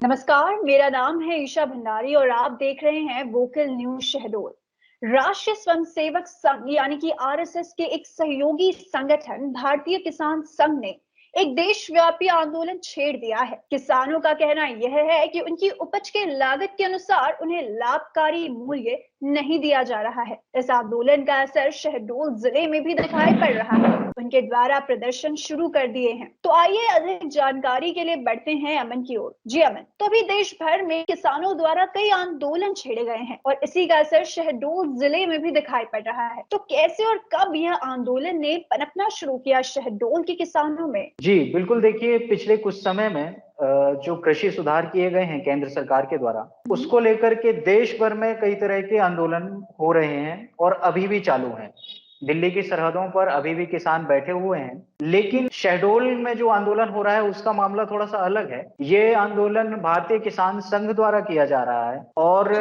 नमस्कार, मेरा नाम है ईशा भंडारी और आप देख रहे हैं वोकल न्यूज शहडोल। राष्ट्रीय स्वयंसेवक संघ यानी कि आरएसएस के एक सहयोगी संगठन भारतीय किसान संघ ने एक देशव्यापी आंदोलन छेड़ दिया है। किसानों का कहना यह है कि उनकी उपज के लागत के अनुसार उन्हें लाभकारी मूल्य नहीं दिया जा रहा है। इस आंदोलन का असर शहडोल जिले में भी दिखाई पड़ रहा है। उनके द्वारा प्रदर्शन शुरू कर दिए हैं। तो आइए अधिक जानकारी के लिए बढ़ते हैं अमन की ओर। जी अमन, तो अभी देश भर में किसानों द्वारा कई आंदोलन छेड़े गए हैं और इसी का असर शहडोल जिले में भी दिखाई पड़ रहा है। तो कैसे और कब यह आंदोलन ने पनपना शुरू किया शहडोल के किसानों में? जी, बिल्कुल देखिए पिछले कुछ समय में जो कृषि सुधार किए गए हैं केंद्र सरकार के द्वारा, उसको लेकर के देश भर में कई तरह के आंदोलन हो रहे हैं और अभी भी चालू हैं। दिल्ली की सरहदों पर अभी भी किसान बैठे हुए हैं, लेकिन शहडोल में जो आंदोलन हो रहा है उसका मामला थोड़ा-सा अलग है। ये आंदोलन भारतीय किसान संघ द्वारा किया जा रहा है और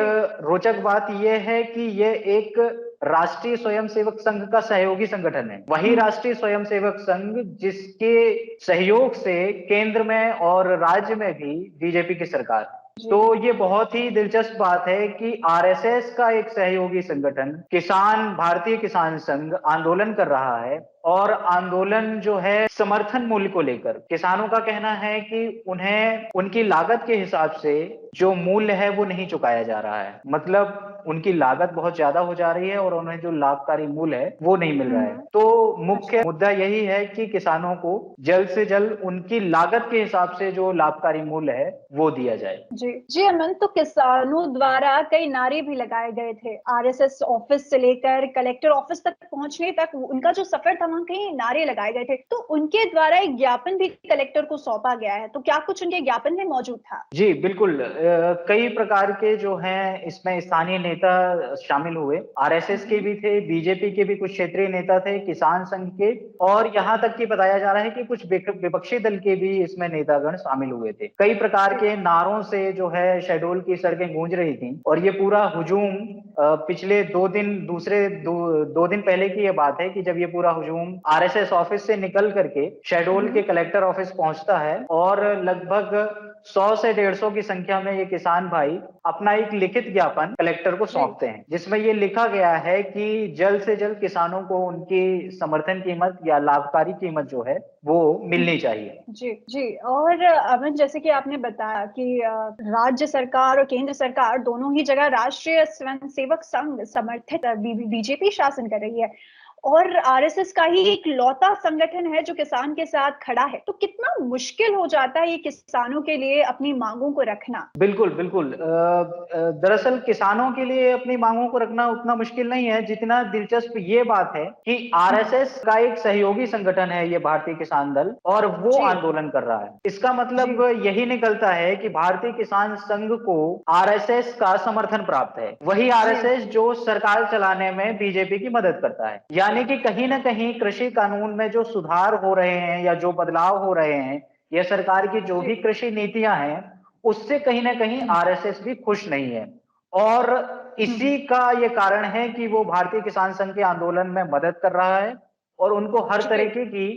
रोचक बात ये है कि ये एक राष्ट्रीय स्वयंसेवक संघ का सहयोगी संगठन है। वही राष्ट्रीय स्वयंसेवक संघ जिसके सहयोग से केंद्र में और राज्य में भी बीजेपी की सरकार है। तो ये बहुत ही दिलचस्प बात है कि आरएसएस का एक सहयोगी संगठन भारतीय किसान संघ आंदोलन कर रहा है और आंदोलन जो है समर्थन मूल्य को लेकर किसानों का कहना है कि उन्हें उनकी लागत के हिसाब से जो मूल्य है वो नहीं चुकाया जा रहा है। मतलब उनकी लागत बहुत ज्यादा हो जा रही है और उन्हें जो लाभकारी मूल्य है वो नहीं मिल रहा है। तो मुख्य मुद्दा यही है कि किसानों को जल्द से जल्द उनकी लागत के हिसाब से जो लाभकारी मूल्य है वो दिया जाए। जी अमन, तो किसानों द्वारा कई नारे भी लगाए गए थे। आरएसएस ऑफिस से लेकर कलेक्टर ऑफिस तक पहुंचने तक उनका जो सफर था वहां कई नारे लगाए गए थे। तो उनके द्वारा एक ज्ञापन भी कलेक्टर को सौंपा गया है। तो क्या कुछ उनके ज्ञापन में मौजूद था? जी, बिल्कुल। कई प्रकार के जो हैं इसमें स्थानीय नेता शामिल हुए। आरएसएस के भी थे, बीजेपी के भी कुछ क्षेत्रीय नेता थे, किसान संघ के और यहाँ तक कि बताया जा रहा है कि कुछ विपक्षी दल के भी इसमें नेतागण शामिल हुए थे। कई प्रकार के नारों से जो है शहडोल की सड़कें गूंज रही थी और ये पूरा हुजूम पिछले 2 दिन पहले की ये बात है कि जब ये पूरा हुजूम आरएसएस ऑफिस से निकल करके शहडोल के कलेक्टर ऑफिस पहुंचता है और लगभग 100 से 150 की संख्या में ये किसान भाई अपना एक लिखित ज्ञापन कलेक्टर को सौंपते हैं, जिसमें ये लिखा गया है कि जल्द से जल्द किसानों को उनकी समर्थन कीमत या लाभकारी कीमत जो है वो मिलनी चाहिए। जी और अमन, जैसे कि आपने बताया कि राज्य सरकार और केंद्र सरकार दोनों ही जगह राष्ट्रीय स्वयंसेवक संघ समर्थित बीजेपी शासन कर रही है और आरएसएस का ही एक लौता संगठन है जो किसान के साथ खड़ा है। तो कितना मुश्किल हो जाता है ये किसानों के लिए अपनी मांगों को रखना? बिल्कुल, बिल्कुल। दरअसल किसानों के लिए अपनी मांगों को रखना उतना मुश्किल नहीं है जितना दिलचस्प ये बात है कि आरएसएस का एक सहयोगी संगठन है ये भारतीय किसान दल और वो आंदोलन कर रहा है। इसका मतलब यही निकलता है कि भारतीय किसान संघ को आरएसएस का समर्थन प्राप्त है। वही आरएसएस जो सरकार चलाने में बीजेपी की मदद करता है। यानी कि कहीं ना कहीं कृषि कानून में जो सुधार हो रहे हैं या जो बदलाव हो रहे हैं या सरकार की जो भी कृषि नीतियां हैं उससे कहीं ना कहीं आरएसएस भी खुश नहीं है और इसी का ये कारण है कि वो भारतीय किसान संघ के आंदोलन में मदद कर रहा है और उनको हर तरीके की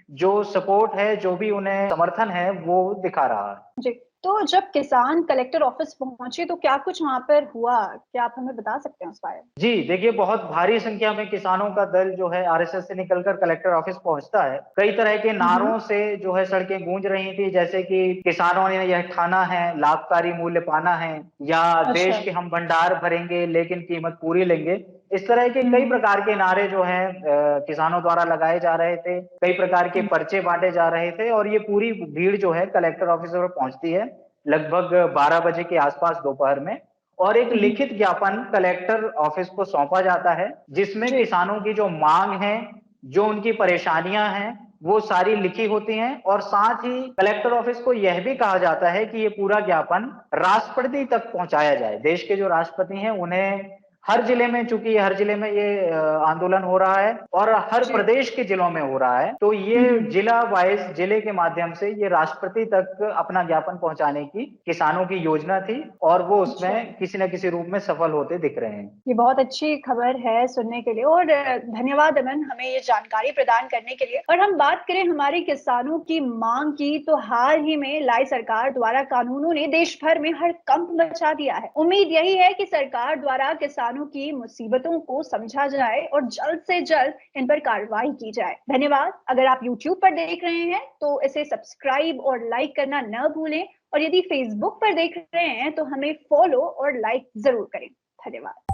जो सपोर्ट है, जो भी उन्हें समर्थन है वो दिखा रहा है। जी, तो जब किसान कलेक्टर ऑफिस पहुंचे तो क्या कुछ वहां पर हुआ? क्या आप हमें बता सकते हैं उस बारे में? जी, देखिए बहुत भारी संख्या में किसानों का दल जो है आरएसएस से निकलकर कलेक्टर ऑफिस पहुंचता है। कई तरह के नारों से जो है सड़कें गूंज रही थी, जैसे कि किसानों ने यह ठाना है, लाभकारी मूल्य पाना है या देश के हम भंडार भरेंगे लेकिन कीमत पूरी लेंगे। इस तरह के कई प्रकार के नारे जो हैं किसानों द्वारा लगाए जा रहे थे, कई प्रकार के पर्चे बांटे जा रहे थे और ये पूरी भीड़ जो है कलेक्टर ऑफिस पर पहुंचती है लगभग 12 बजे के आसपास दोपहर में और एक लिखित ज्ञापन कलेक्टर ऑफिस को सौंपा जाता है जिसमें किसानों की जो मांग है, जो उनकी परेशानियां हैं वो सारी लिखी होती हैं और साथ ही कलेक्टर ऑफिस को यह भी कहा जाता है कि ये पूरा ज्ञापन राष्ट्रपति तक पहुंचाया जाए। देश के जो राष्ट्रपति हैं उन्हें हर जिले में, चूंकि हर जिले में ये आंदोलन हो रहा है और हर प्रदेश के जिलों में हो रहा है, तो ये जिला वाइज, जिले के माध्यम से ये राष्ट्रपति तक अपना ज्ञापन पहुंचाने की किसानों की योजना थी और वो उसमें किसी न किसी रूप में सफल होते दिख रहे हैं। ये बहुत अच्छी खबर है सुनने के लिए और धन्यवाद अमन हमें ये जानकारी प्रदान करने के लिए। और हम बात करें हमारे किसानों की मांग की, तो हाल ही में लाई सरकार द्वारा कानूनों ने देश भर में हड़कंप मचा दिया है। उम्मीद यही है कि सरकार द्वारा किसानों की मुसीबतों को समझा जाए और जल्द से जल्द इन पर कार्रवाई की जाए। धन्यवाद। अगर आप YouTube पर देख रहे हैं तो इसे सब्सक्राइब और लाइक करना न भूलें और यदि फेसबुक पर देख रहे हैं तो हमें फॉलो और लाइक जरूर करें। धन्यवाद।